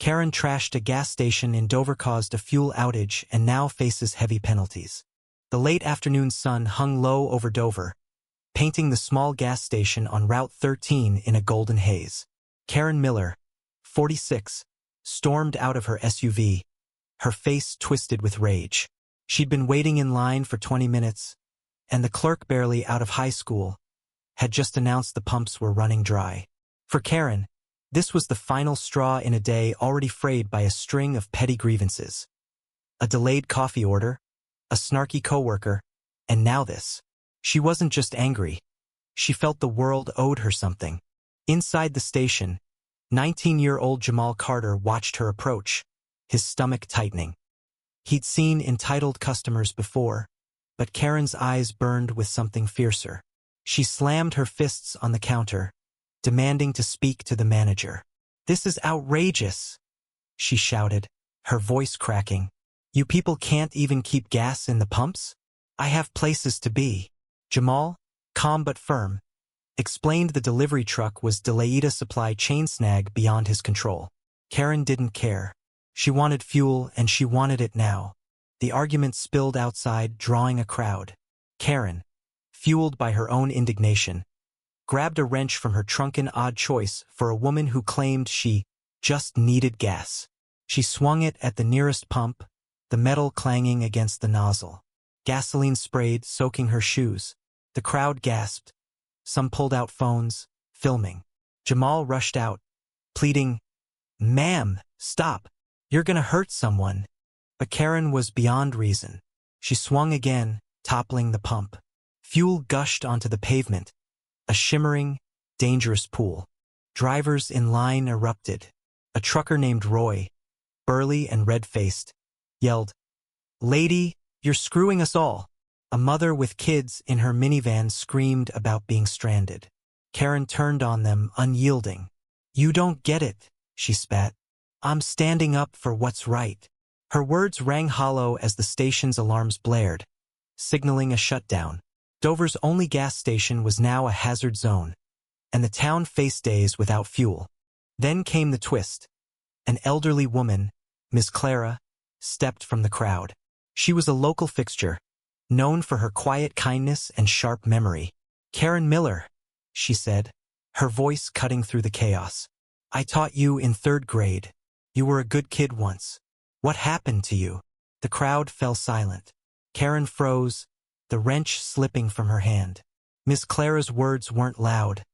Karen trashed a gas station in Dover, caused a fuel outage, and now faces heavy penalties. The late afternoon sun hung low over Dover, painting the small gas station on Route 13 in a golden haze. Karen Miller, 46, stormed out of her SUV, her face twisted with rage. She'd been waiting in line for 20 minutes, and the clerk, barely out of high school, had just announced the pumps were running dry. For Karen, this was the final straw in a day already frayed by a string of petty grievances. A delayed coffee order, a snarky coworker, and now this. She wasn't just angry. She felt the world owed her something. Inside the station, 19-year-old Jamal Carter watched her approach, his stomach tightening. He'd seen entitled customers before, but Karen's eyes burned with something fiercer. She slammed her fists on the counter, demanding to speak to the manager. "This is outrageous," she shouted, her voice cracking. "You people can't even keep gas in the pumps? I have places to be." Jamal, calm but firm, explained the delivery truck was delayed, a supply chain snag beyond his control. Karen didn't care. She wanted fuel, and she wanted it now. The argument spilled outside, drawing a crowd. Karen, fueled by her own indignation, grabbed a wrench from her trunken odd choice for a woman who claimed she just needed gas. She swung it at the nearest pump, the metal clanging against the nozzle. Gasoline sprayed, soaking her shoes. The crowd gasped. Some pulled out phones, filming. Jamal rushed out, pleading, "Ma'am, stop. You're gonna hurt someone." But Karen was beyond reason. She swung again, toppling the pump. Fuel gushed onto the pavement, a shimmering, dangerous pool. Drivers in line erupted. A trucker named Roy, burly and red-faced, yelled, "Lady, you're screwing us all." A mother with kids in her minivan screamed about being stranded. Karen turned on them, unyielding. "You don't get it," she spat. "I'm standing up for what's right." Her words rang hollow as the station's alarms blared, signaling a shutdown. Dover's only gas station was now a hazard zone, and the town faced days without fuel. Then came the twist. An elderly woman, Miss Clara, stepped from the crowd. She was a local fixture, known for her quiet kindness and sharp memory. "Karen Miller," she said, her voice cutting through the chaos. "I taught you in 3rd grade. You were a good kid once. What happened to you?" The crowd fell silent. Karen froze, the wrench slipping from her hand. Miss Clara's words weren't loud,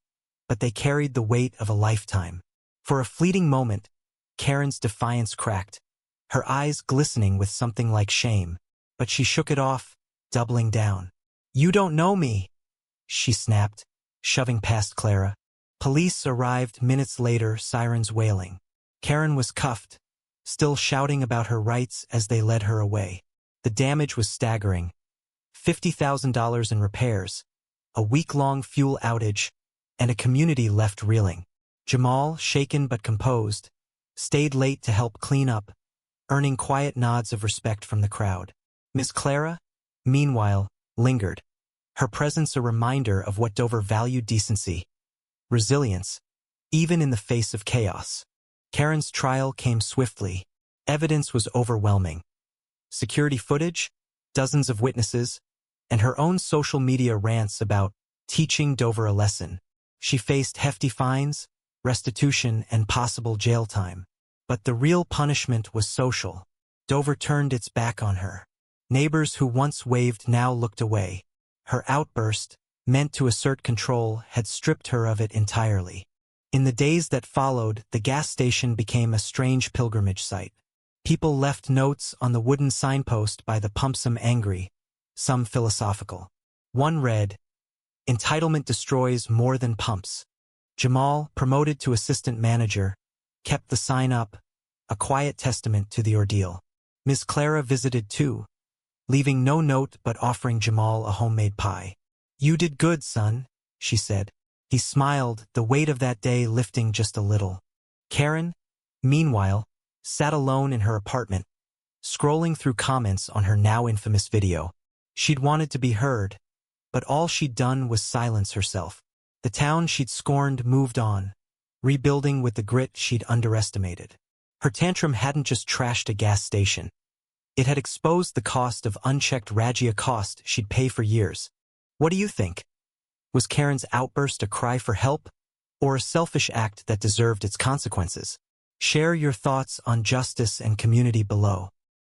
but they carried the weight of a lifetime. For a fleeting moment, Karen's defiance cracked, her eyes glistening with something like shame, but she shook it off, doubling down. "You don't know me," she snapped, shoving past Clara. Police arrived minutes later, sirens wailing. Karen was cuffed, still shouting about her rights as they led her away. The damage was staggering. $50,000 in repairs, a week-long fuel outage, and a community left reeling. Jamal, shaken but composed, stayed late to help clean up, earning quiet nods of respect from the crowd. Miss Clara, meanwhile, lingered, her presence a reminder of what Dover valued: decency, resilience, even in the face of chaos. Karen's trial came swiftly. Evidence was overwhelming. Security footage, dozens of witnesses, and her own social media rants about teaching Dover a lesson. She faced hefty fines, restitution, and possible jail time. But the real punishment was social. Dover turned its back on her. Neighbors who once waved now looked away. Her outburst, meant to assert control, had stripped her of it entirely. In the days that followed, the gas station became a strange pilgrimage site. People left notes on the wooden signpost by the pump, some angry, some philosophical. One read, "Entitlement destroys more than pumps." Jamal, promoted to assistant manager, kept the sign up, a quiet testament to the ordeal. Miss Clara visited too, leaving no note but offering Jamal a homemade pie. "You did good, son," she said. He smiled, the weight of that day lifting just a little. Karen, meanwhile, sat alone in her apartment, scrolling through comments on her now infamous video. She'd wanted to be heard, but all she'd done was silence herself. The town she'd scorned moved on, rebuilding with the grit she'd underestimated. Her tantrum hadn't just trashed a gas station. It had exposed the cost of unchecked Ragia cost she'd pay for years. What do you think? Was Karen's outburst a cry for help, or a selfish act that deserved its consequences? Share your thoughts on justice and community below.